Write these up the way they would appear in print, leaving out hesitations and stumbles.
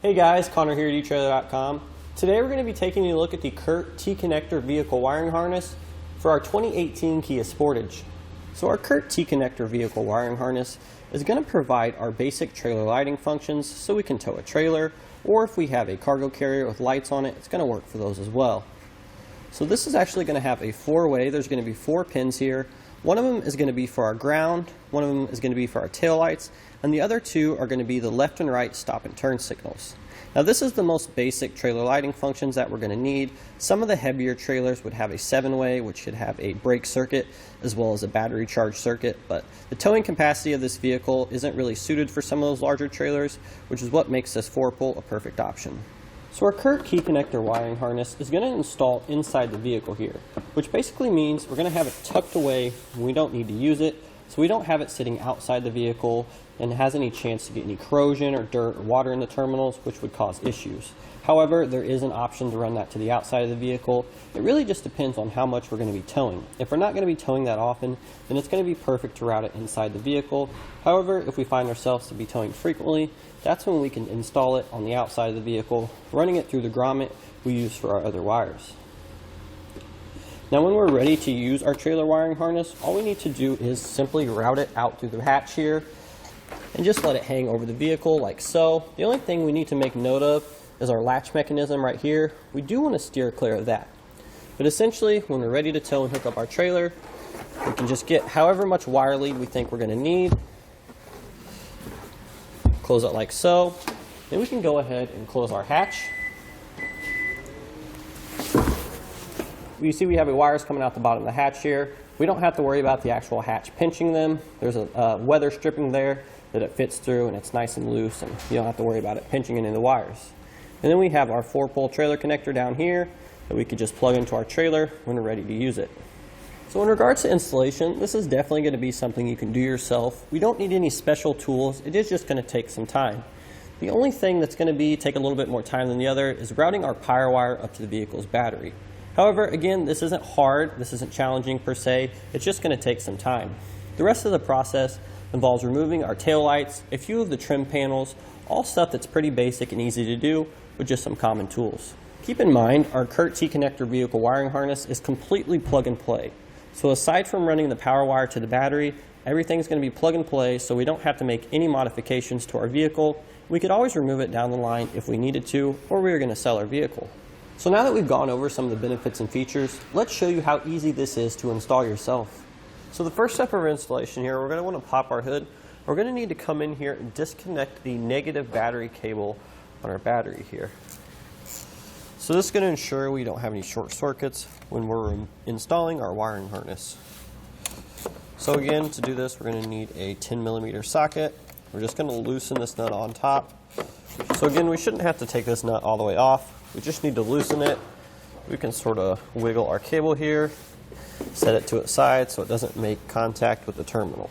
Hey guys, Connor here at etrailer.com. Today we're going to be taking a look at the Curt T-connector vehicle wiring harness for our 2018 Kia Sportage. So our Curt T-connector vehicle wiring harness is going to provide our basic trailer lighting functions so we can tow a trailer, or if we have a cargo carrier with lights on it, it's going to work for those as well. So this is actually going to have a four-way. There's going to be 4 pins here. One of them is going to be for our ground, one of them is going to be for our taillights, and the other 2 are going to be the left and right stop and turn signals. Now this is the most basic trailer lighting functions that we're going to need. Some of the heavier trailers would have a 7-way, which should have a brake circuit as well as a battery charge circuit, but the towing capacity of this vehicle isn't really suited for some of those larger trailers, which is what makes this 4-pole a perfect option. So our Curt T-connector wiring harness is going to install inside the vehicle here, which basically means we're going to have it tucked away when we don't need to use it, so we don't have it sitting outside the vehicle and it has any chance to get any corrosion or dirt or water in the terminals, which would cause issues. However, there is an option to run that to the outside of the vehicle. It really just depends on how much we're going to be towing. If we're not going to be towing that often, then it's going to be perfect to route it inside the vehicle. However, if we find ourselves to be towing frequently, that's when we can install it on the outside of the vehicle, running it through the grommet we use for our other wires. Now when we're ready to use our trailer wiring harness, all we need to do is simply route it out through the hatch here and just let it hang over the vehicle like so. The only thing we need to make note of is our latch mechanism right here. We do want to steer clear of that. But essentially, when we're ready to tow and hook up our trailer, we can just get however much wire lead we think we're going to need. Close it like so. Then we can go ahead and close our hatch. You see we have wires coming out the bottom of the hatch here. We don't have to worry about the actual hatch pinching them. There's a weather stripping there that it fits through and it's nice and loose and you don't have to worry about it pinching into the wires. And then we have our 4-pole trailer connector down here that we could just plug into our trailer when we're ready to use it. So in regards to installation, this is definitely going to be something you can do yourself. We don't need any special tools. It is just going to take some time. The only thing that's going to take a little bit more time than the other is routing our power wire up to the vehicle's battery. However, again, this isn't hard, this isn't challenging per se, it's just going to take some time. The rest of the process involves removing our taillights, a few of the trim panels, all stuff that's pretty basic and easy to do with just some common tools. Keep in mind, our Curt T-connector vehicle wiring harness is completely plug and play. So aside from running the power wire to the battery, everything's going to be plug and play so we don't have to make any modifications to our vehicle. We could always remove it down the line if we needed to, or we were going to sell our vehicle. So now that we've gone over some of the benefits and features, let's show you how easy this is to install yourself. So the first step of our installation here, we're going to want to pop our hood. We're going to need to come in here and disconnect the negative battery cable on our battery here. So this is going to ensure we don't have any short circuits when we're installing our wiring harness. So again, to do this, we're going to need a 10mm socket. We're just going to loosen this nut on top. So again, we shouldn't have to take this nut all the way off. We just need to loosen it. We can sort of wiggle our cable here, set it to its side so it doesn't make contact with the terminal.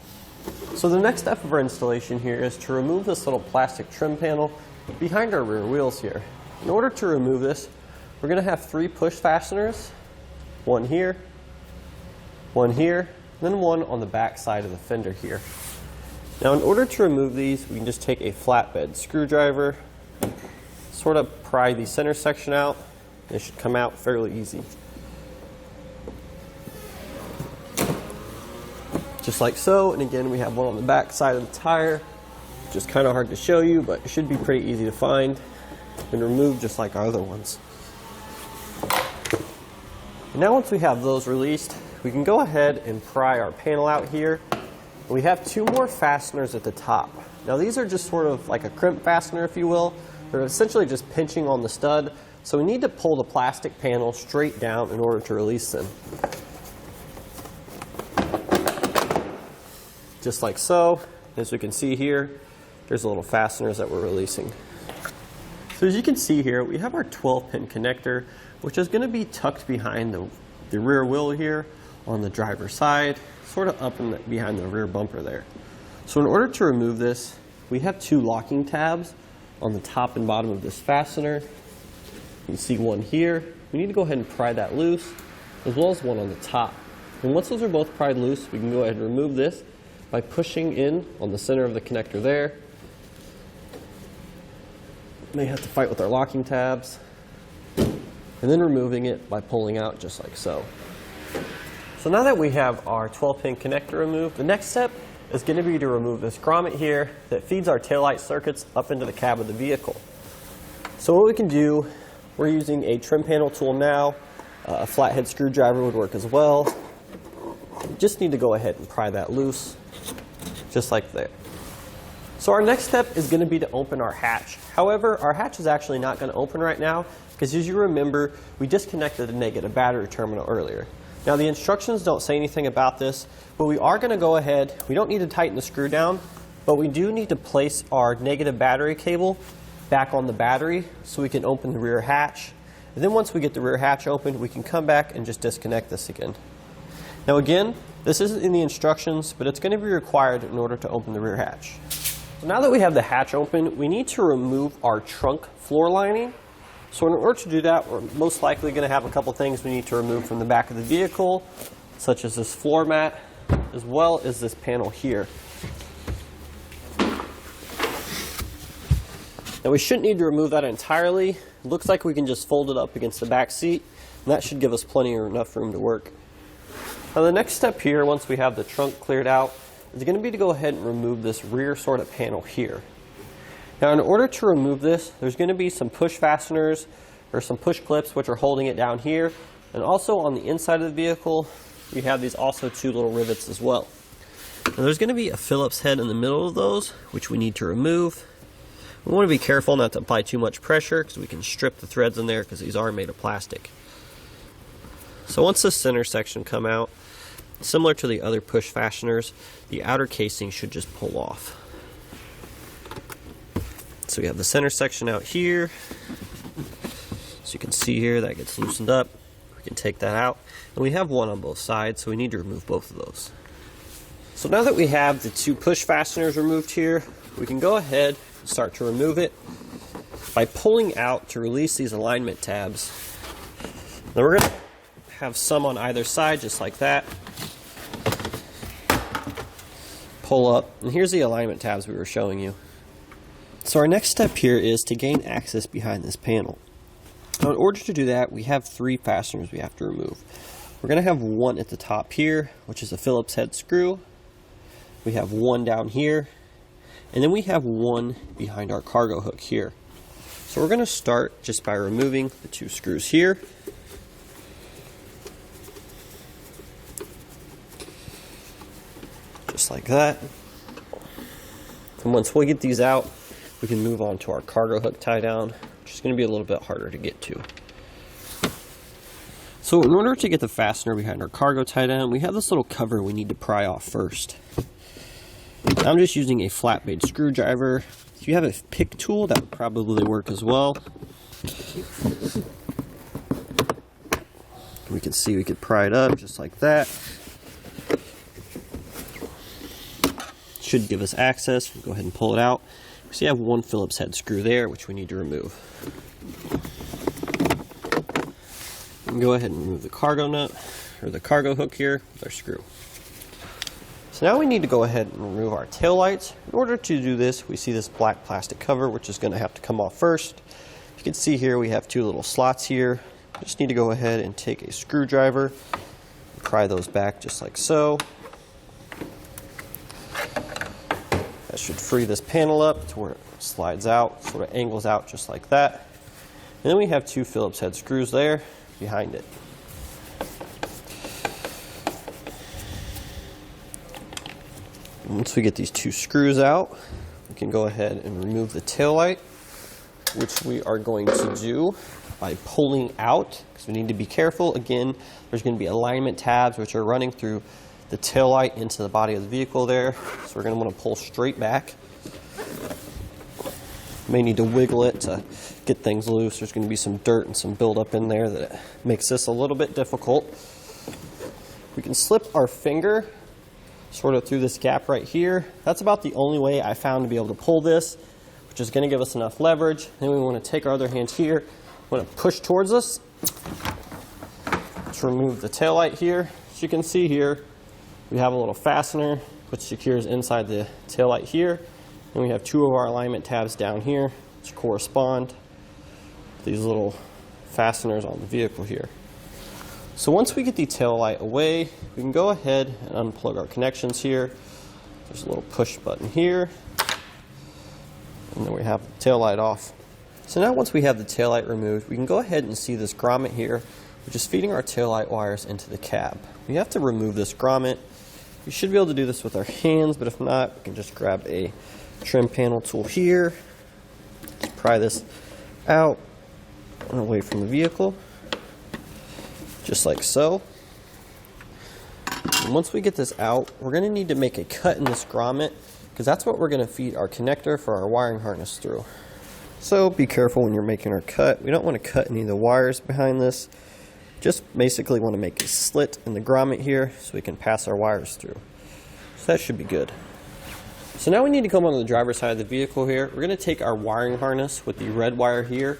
So the next step of our installation here is to remove this little plastic trim panel behind our rear wheels here. In order to remove this, we're going to have 3 push fasteners, one here, and then one on the back side of the fender here. Now in order to remove these, we can just take a flatbed screwdriver, sort of pry the center section out. It should come out fairly easy. Just like so, and again we have one on the back side of the tire, which is kind of hard to show you, but it should be pretty easy to find and remove just like our other ones. And now once we have those released, we can go ahead and pry our panel out here. We have 2 more fasteners at the top. Now these are just sort of like a crimp fastener, if you will. They're essentially just pinching on the stud, so we need to pull the plastic panel straight down in order to release them. Just like so. As we can see here, there's the little fasteners that we're releasing. So as you can see here, we have our 12-pin connector, which is going to be tucked behind the rear wheel here on the driver's side, sort of up behind the rear bumper there. So in order to remove this, we have 2 locking tabs on the top and bottom of this fastener. You can see one here. We need to go ahead and pry that loose, as well as one on the top. And once those are both pried loose, we can go ahead and remove this by pushing in on the center of the connector there. May have to fight with our locking tabs. And then removing it by pulling out just like so. So now that we have our 12-pin connector removed, the next step is going to be to remove this grommet here that feeds our taillight circuits up into the cab of the vehicle. So what we can do, we're using a trim panel tool now. A flathead screwdriver would work as well. You just need to go ahead and pry that loose, just like that. So our next step is going to be to open our hatch. However, our hatch is actually not going to open right now because, as you remember, we disconnected the negative battery terminal earlier. Now the instructions don't say anything about this, but we are going to go ahead. We don't need to tighten the screw down, but we do need to place our negative battery cable back on the battery so we can open the rear hatch. And then once we get the rear hatch open, we can come back and just disconnect this again. Now again, this isn't in the instructions, but it's going to be required in order to open the rear hatch. So now that we have the hatch open, we need to remove our trunk floor lining. So in order to do that, we're most likely going to have a couple things we need to remove from the back of the vehicle, such as this floor mat, as well as this panel here. Now we shouldn't need to remove that entirely. It looks like we can just fold it up against the back seat, and that should give us plenty or enough room to work. Now the next step here, once we have the trunk cleared out, is going to be to go ahead and remove this rear sort of panel here. Now in order to remove this, there's going to be some push fasteners or some push clips which are holding it down here, and also on the inside of the vehicle we have these also two little rivets as well. Now there's going to be a Phillips head in the middle of those which we need to remove. We want to be careful not to apply too much pressure because we can strip the threads in there because these are made of plastic. So once the center section come out, similar to the other push fasteners, the outer casing should just pull off. So we have the center section out here. So you can see here that gets loosened up. We can take that out. And we have one on both sides, so we need to remove both of those. So now that we have the two push fasteners removed here, we can go ahead and start to remove it by pulling out to release these alignment tabs. Now we're going to have some on either side, just like that. Pull up, and here's the alignment tabs we were showing you. So our next step here is to gain access behind this panel. Now in order to do that, we have three fasteners we have to remove. We're going to have one at the top here, which is a Phillips head screw. We have one down here, and then we have one behind our cargo hook here. So we're going to start just by removing the two screws here. Just like that. And once we get these out, we can move on to our cargo hook tie down, which is going to be a little bit harder to get to. So in order to get the fastener behind our cargo tie down, we have this little cover we need to pry off first. I'm just using a flat blade screwdriver. If you have a pick tool, that would probably work as well. We can see we could pry it up just like that. Should give us access. We'll go ahead and pull it out. So you have one Phillips head screw there, which we need to remove. And go ahead and remove the cargo nut, or the cargo hook here with our screw. So now we need to go ahead and remove our tail lights. In order to do this, we see this black plastic cover, which is going to have to come off first. You can see here we have two little slots here. We just need to go ahead and take a screwdriver and pry those back just like so. That should free this panel up to where it slides out, sort of angles out just like that. And then we have two Phillips head screws there behind it. Once we get these two screws out, we can go ahead and remove the tail light, which we are going to do by pulling out, because we need to be careful. Again, there's going to be alignment tabs which are running through the tail light into the body of the vehicle there. So we're going to want to pull straight back. May need to wiggle it to get things loose. There's going to be some dirt and some buildup in there that makes this a little bit difficult. We can slip our finger sort of through this gap right here. That's about the only way I found to be able to pull this, which is going to give us enough leverage. Then we want to take our other hand here, we want to push towards us to remove the tail light here. As you can see here, we have a little fastener which secures inside the tail light here, and we have two of our alignment tabs down here which correspond to these little fasteners on the vehicle here. So once we get the tail light away, we can go ahead and unplug our connections here. There's a little push button here, and then we have the tail light off. So now once we have the tail light removed, we can go ahead and see this grommet here, which is feeding our tail light wires into the cab. We have to remove this grommet. We should be able to do this with our hands, but if not, we can just grab a trim panel tool here, just pry this out and away from the vehicle, just like so. And once we get this out, we're going to need to make a cut in this grommet, because that's what we're going to feed our connector for our wiring harness through. So be careful when you're making our cut. We don't want to cut any of the wires behind this. Just basically want to make a slit in the grommet here so we can pass our wires through. So that should be good. So now we need to come on the driver's side of the vehicle here. We're going to take our wiring harness with the red wire here,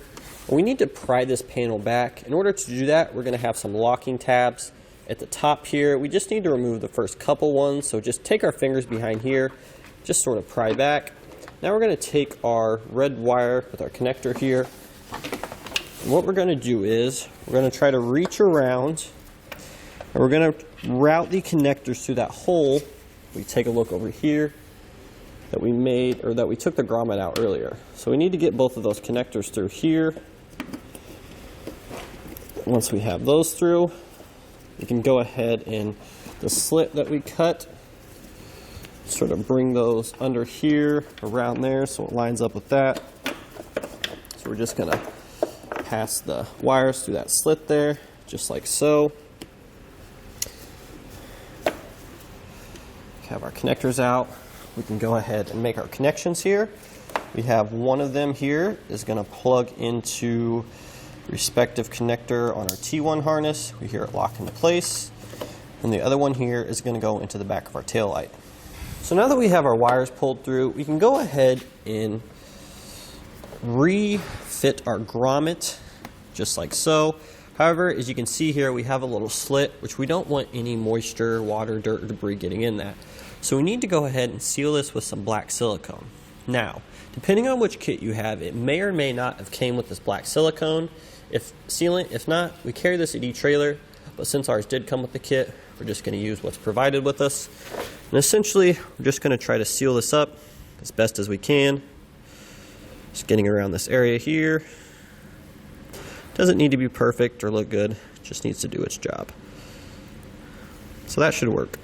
and we need to pry this panel back. In order to do that, we're going to have some locking tabs at the top here. We just need to remove the first couple ones, so just take our fingers behind here, just sort of pry back. Now we're going to take our red wire with our connector here, and what we're going to do is we're going to try to reach around, and we're going to route the connectors through that hole. We take a look over here that we made, or that we took the grommet out earlier. So we need to get both of those connectors through here. Once we have those through, we can go ahead and the slit that we cut, sort of bring those under here, around there, so it lines up with that. So we're just going to pass the wires through that slit there, just like so. Have our connectors out. We can go ahead and make our connections here. We have one of them here is going to plug into the respective connector on our T1 harness. We hear it lock into place. And the other one here is going to go into the back of our tail light. So now that we have our wires pulled through, we can go ahead and refit our grommet just like so. However, as you can see here, we have a little slit, which we don't want any moisture, water, dirt, or debris getting in that. So we need to go ahead and seal this with some black silicone. Now, depending on which kit you have, it may or may not have came with this black silicone. If sealant, if not, we carry this at eTrailer, but since ours did come with the kit, we're just going to use what's provided with us. And essentially, we're just going to try to seal this up as best as we can. Just getting around this area here. Doesn't need to be perfect or look good, just needs to do its job. So that should work.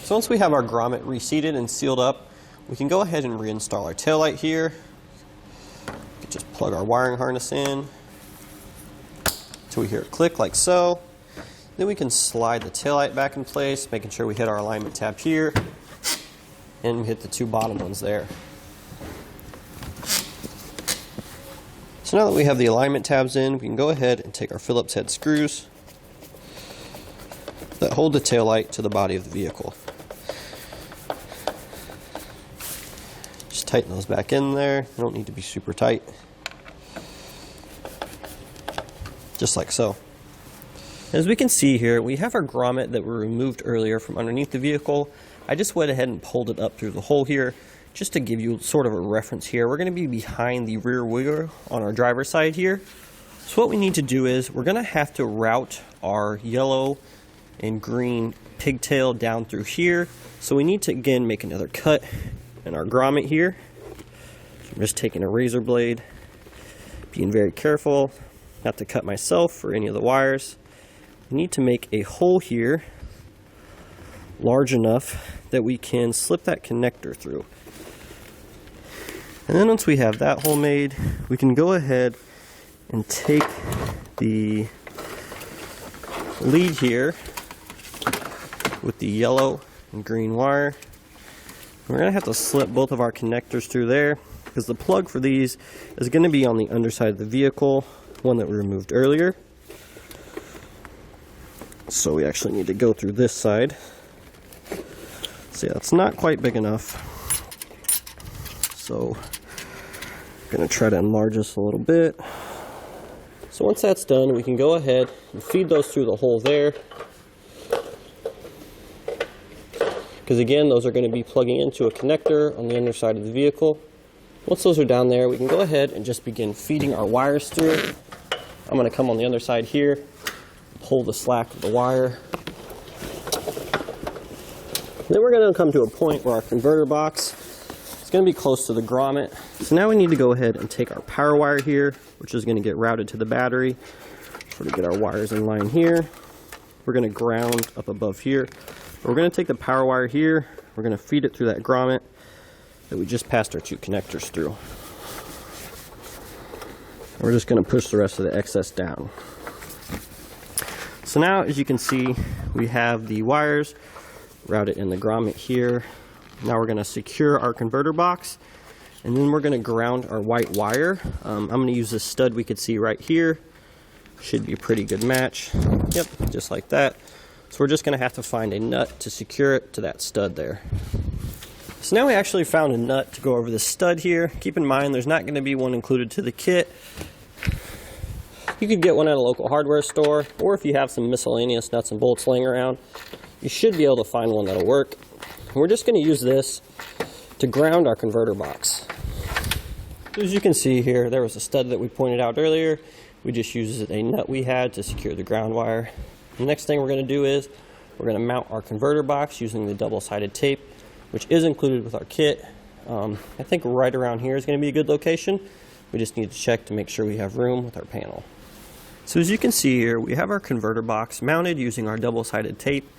So once we have our grommet reseated and sealed up, we can go ahead and reinstall our taillight here. We can just plug our wiring harness in until we hear it click like so. Then we can slide the taillight back in place, making sure we hit our alignment tab here, and we hit the two bottom ones there. So now that we have the alignment tabs in, we can go ahead and take our Phillips head screws that hold the taillight to the body of the vehicle. Just tighten those back in there. They don't need to be super tight. Just like so. As we can see here, we have our grommet that we removed earlier from underneath the vehicle. I just went ahead and pulled it up through the hole here, just to give you sort of a reference here. We're going to be behind the rear wheel on our driver's side here. So what we need to do is we're going to have to route our yellow and green pigtail down through here. So we need to again make another cut in our grommet here. So I'm just taking a razor blade, being very careful not to cut myself or any of the wires. We need to make a hole here large enough that we can slip that connector through. And then once we have that hole made, we can go ahead and take the lead here with the yellow and green wire. We're going to have to slip both of our connectors through there, because the plug for these is going to be on the underside of the vehicle, one that we removed earlier. So we actually need to go through this side. So yeah, it's not quite big enough. So I'm going to try to enlarge this a little bit. So once that's done, we can go ahead and feed those through the hole there. Because again, those are going to be plugging into a connector on the underside of the vehicle. Once those are down there, we can go ahead and just begin feeding our wires through. I'm going to come on the other side here, pull the slack of the wire. Then we're going to come to a point where our converter box is going to be close to the grommet. So now we need to go ahead and take our power wire here, which is going to get routed to the battery. Sort of get our wires in line here. We're going to ground up above here. We're going to take the power wire here. We're going to feed it through that grommet that we just passed our 2 connectors through. We're just going to push the rest of the excess down. So now, as you can see, we have the wires routed in the grommet here. Now we're going to secure our converter box, and then we're going to ground our white wire. I'm going to use this stud we could see right here. Should be a pretty good match. Yep, just like that. So we're just going to have to find a nut to secure it to that stud there. So now we actually found a nut to go over the stud here. Keep in mind there's not going to be one included to the kit. You could get one at a local hardware store, or if you have some miscellaneous nuts and bolts laying around, you should be able to find one that'll work. And we're just going to use this to ground our converter box. As you can see here, there was a stud that we pointed out earlier. We just used a nut we had to secure the ground wire. The next thing we're going to do is we're going to mount our converter box using the double-sided tape, which is included with our kit. I think right around here is going to be a good location. We just need to check to make sure we have room with our panel. So as you can see here, we have our converter box mounted using our double-sided tape.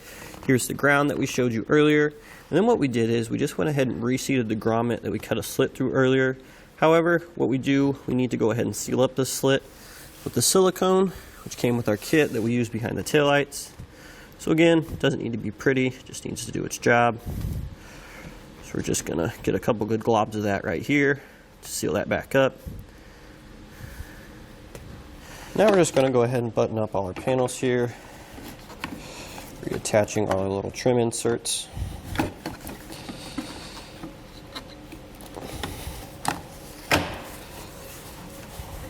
Here's the ground that we showed you earlier. And then what we did is we just went ahead and reseated the grommet that we cut a slit through earlier. However, what we do, we need to go ahead and seal up the slit with the silicone, which came with our kit that we used behind the taillights. So again, it doesn't need to be pretty, it just needs to do its job. So we're just gonna get a couple good globs of that right here to seal that back up. Now we're just gonna go ahead and button up all our panels here, reattaching all our little trim inserts.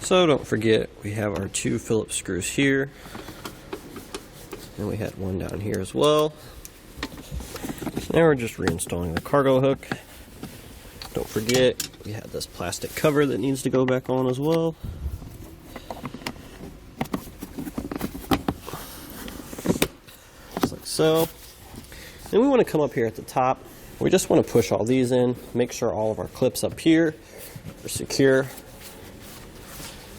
So don't forget, we have our 2 Phillips screws here, and we had one down here as well. Now we're just reinstalling the cargo hook. Don't forget, we had this plastic cover that needs to go back on as well. Just like so. Then we want to come up here at the top. We just want to push all these in, make sure all of our clips up here are secure.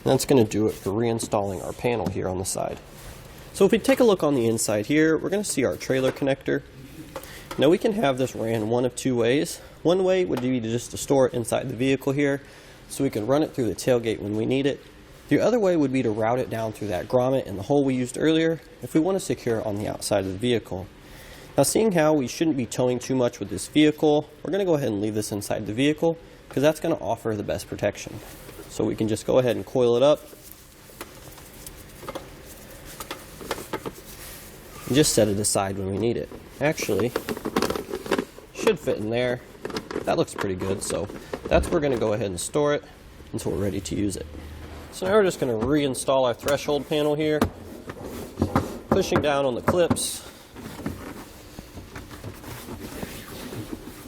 That's going to do it for reinstalling our panel here on the side. So if we take a look on the inside here, we're going to see our trailer connector. Now we can have this ran one of 2 ways. One way would be just to store it inside the vehicle here, so we can run it through the tailgate when we need it. The other way would be to route it down through that grommet in the hole we used earlier if we want to secure it on the outside of the vehicle. Now seeing how we shouldn't be towing too much with this vehicle, we're going to go ahead and leave this inside the vehicle because that's going to offer the best protection. So we can just go ahead and coil it up and just set it aside when we need it. Actually, should fit in there. That looks pretty good, so that's where we're going to go ahead and store it until we're ready to use it. So now we're just going to reinstall our threshold panel here, pushing down on the clips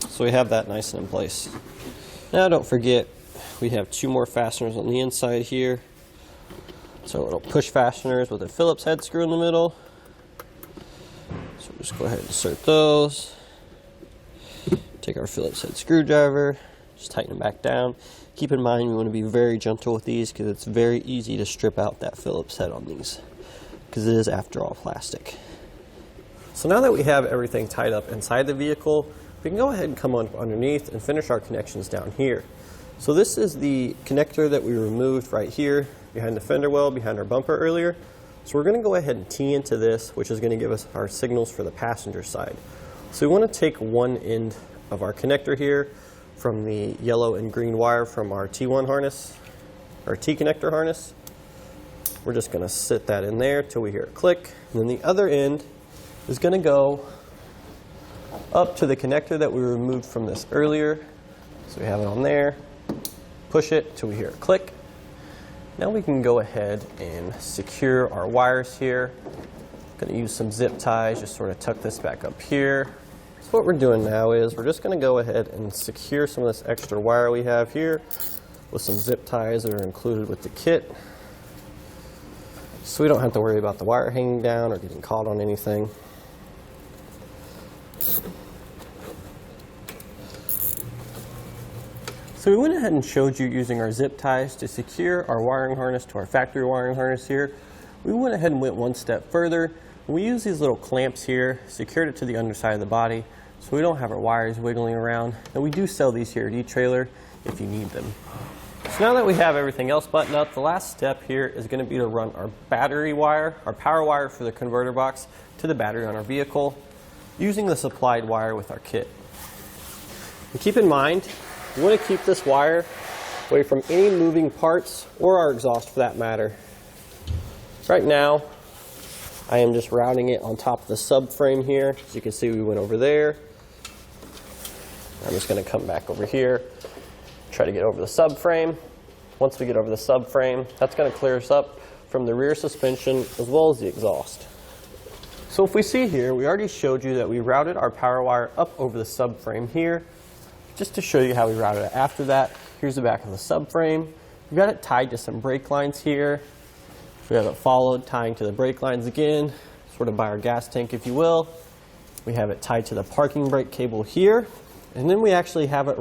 so we have that nice and in place. Now don't forget, we have 2 more fasteners on the inside here. So it'll push fasteners with a Phillips head screw in the middle. So we'll just go ahead and insert those. Take our Phillips head screwdriver, just tighten them back down. Keep in mind we want to be very gentle with these because it's very easy to strip out that Phillips head on these because it is, after all, plastic. So now that we have everything tied up inside the vehicle, we can go ahead and come on underneath and finish our connections down here. So this is the connector that we removed right here behind the fender well, behind our bumper earlier. So we're going to go ahead and tee into this, which is going to give us our signals for the passenger side. So we want to take one end of our connector here from the yellow and green wire from our T1 harness, our T-connector harness. We're just going to sit that in there till we hear it click. And then the other end is going to go up to the connector that we removed from this earlier. So we have it on there. Push it till we hear it click. Now we can go ahead and secure our wires here. I'm going to use some zip ties, just sort of tuck this back up here So what we're doing now is we're just going to go ahead and secure some of this extra wire we have here with some zip ties that are included with the kit, so we don't have to worry about the wire hanging down or getting caught on anything. So we went ahead and showed you using our zip ties to secure our wiring harness to our factory wiring harness here. We went ahead and went one step further. We used these little clamps here, secured it to the underside of the body so we don't have our wires wiggling around. And we do sell these here at etrailer if you need them. So now that we have everything else buttoned up, the last step here is going to be to run our battery wire, our power wire for the converter box, to the battery on our vehicle using the supplied wire with our kit. And keep in mind, you want to keep this wire away from any moving parts or our exhaust for that matter. Right now, I am just routing it on top of the subframe here. As you can see, we went over there. I'm just going to come back over here, try to get over the subframe. Once we get over the subframe, that's going to clear us up from the rear suspension as well as the exhaust. So if we see here, we already showed you that we routed our power wire up over the subframe here. Just to show you how we routed it after that, here's the back of the subframe. We've got it tied to some brake lines here. We have it followed, tying to the brake lines again, sort of by our gas tank, if you will. We have it tied to the parking brake cable here. And then we actually have it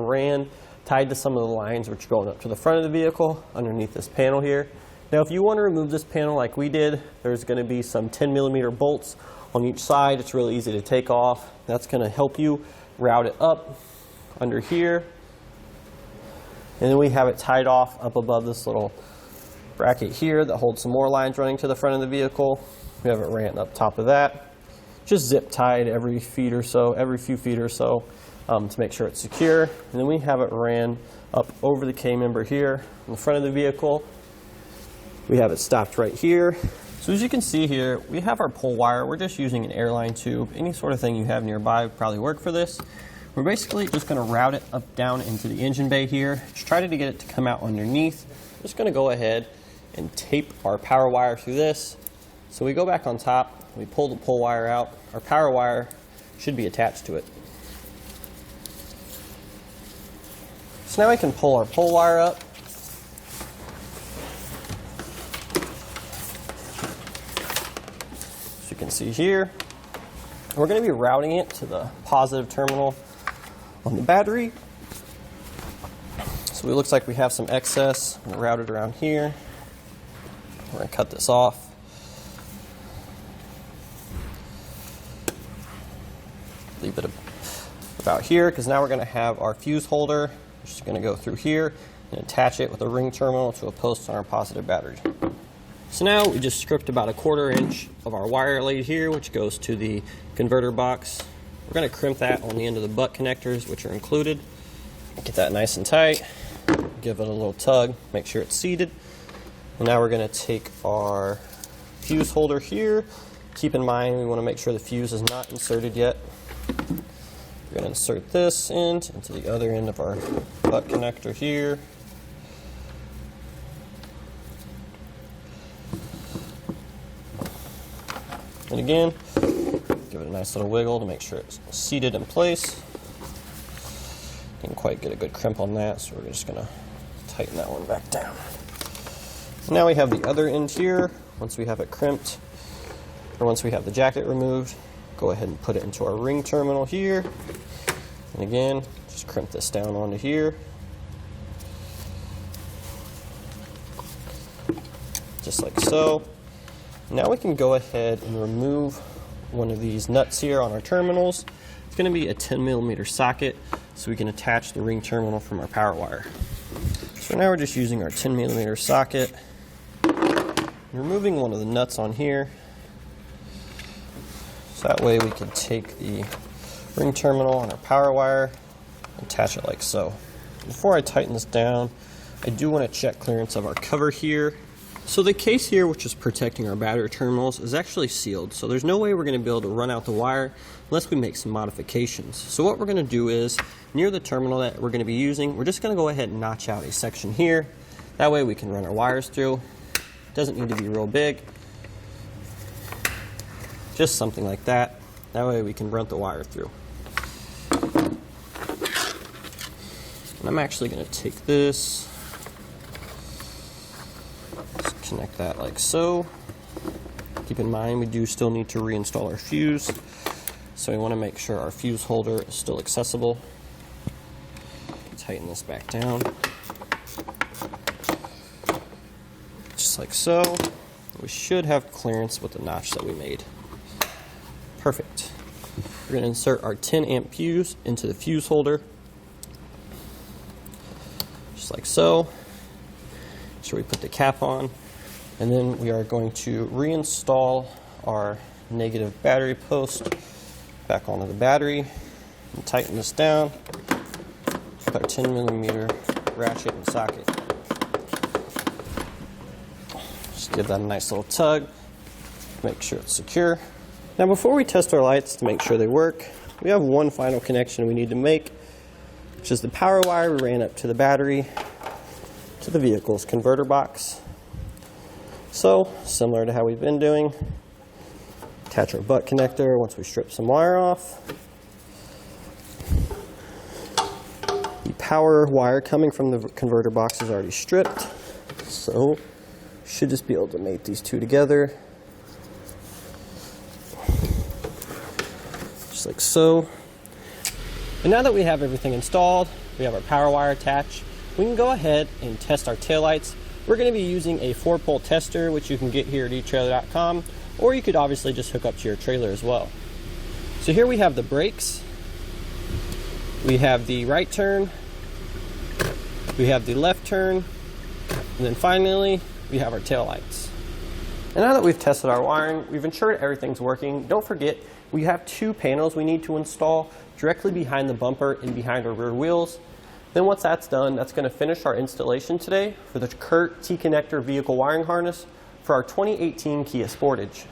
tied to some of the lines which are going up to the front of the vehicle underneath this panel here. Now, if you want to remove this panel like we did, there's going to be some 10mm bolts on each side. It's really easy to take off. That's going to help you route it up under here, and then we have it tied off up above this little bracket here that holds some more lines running to the front of the vehicle. We have it ran up top of that, just zip tied every few feet or so to make sure it's secure. And then we have it ran up over the K-member here in the front of the vehicle. We have it stopped right here. So as you can see here, we have our pull wire. We're just using an airline tube. Any sort of thing you have nearby would probably work for this. We're basically just going to route it up down into the engine bay here. Just try to get it to come out underneath. I'm just going to go ahead and tape our power wire through this. So we go back on top, we pull the pull wire out. Our power wire should be attached to it. So now we can pull our pull wire up. As you can see here, we're going to be routing it to the positive terminal on the battery. So it looks like we have some excess. I'm going to route it around here. We're going to cut this off. Leave it about here, because now we're going to have our fuse holder. We're just going to go through here and attach it with a ring terminal to a post on our positive battery. So now we just stripped about 1/4 inch of our wire laid here, which goes to the converter box. We're going to crimp that on the end of the butt connectors, which are included. Get that nice and tight. Give it a little tug. Make sure it's seated. And now we're going to take our fuse holder here. Keep in mind, we want to make sure the fuse is not inserted yet. We're going to insert this end into the other end of our butt connector here. And again, give it a nice little wiggle to make sure it's seated in place. Didn't quite get a good crimp on that, so we're just going to tighten that one back down. Now we have the other end here. Once we have it crimped, or once we have the jacket removed, go ahead and put it into our ring terminal here. And again, just crimp this down onto here. Just like so. Now we can go ahead and remove one of these nuts here on our terminals. It's going to be a 10mm socket, so we can attach the ring terminal from our power wire. So now we're just using our 10mm socket, removing one of the nuts on here, so that way we can take the ring terminal on our power wire and attach it like so. Before I tighten this down, I do want to check clearance of our cover here. So the case here, which is protecting our battery terminals, is actually sealed. So there's no way we're going to be able to run out the wire unless we make some modifications. So what we're going to do is, near the terminal that we're going to be using, we're just going to go ahead and notch out a section here. That way we can run our wires through. It doesn't need to be real big. Just something like that. That way we can run the wire through. And I'm actually going to take this, just connect that like so. Keep in mind we do still need to reinstall our fuse, so we want to make sure our fuse holder is still accessible. Tighten this back down, just like so. We should have clearance with the notch that we made. Perfect. We're going to insert our 10 amp fuse into the fuse holder, just like so. Make sure we put the cap on, and then we are going to reinstall our negative battery post back onto the battery and tighten this down with our 10mm ratchet and socket. Just give that a nice little tug, make sure it's secure. Now before we test our lights to make sure they work, we have one final connection we need to make, which is the power wire we ran up to the battery to the vehicle's converter box. So, similar to how we've been doing, attach our butt connector once we strip some wire off. The power wire coming from the converter box is already stripped, so should just be able to mate these two together. Just like so. And now that we have everything installed, we have our power wire attached, we can go ahead and test our taillights. We're going to be using a 4-pole tester, which you can get here at etrailer.com, or you could obviously just hook up to your trailer as well. So here we have the brakes, we have the right turn, we have the left turn, and then finally we have our taillights. And now that we've tested our wiring, we've ensured everything's working. Don't forget, we have 2 panels we need to install directly behind the bumper and behind our rear wheels. Then once that's done, that's going to finish our installation today for the Curt T-connector vehicle wiring harness for our 2018 Kia Sportage.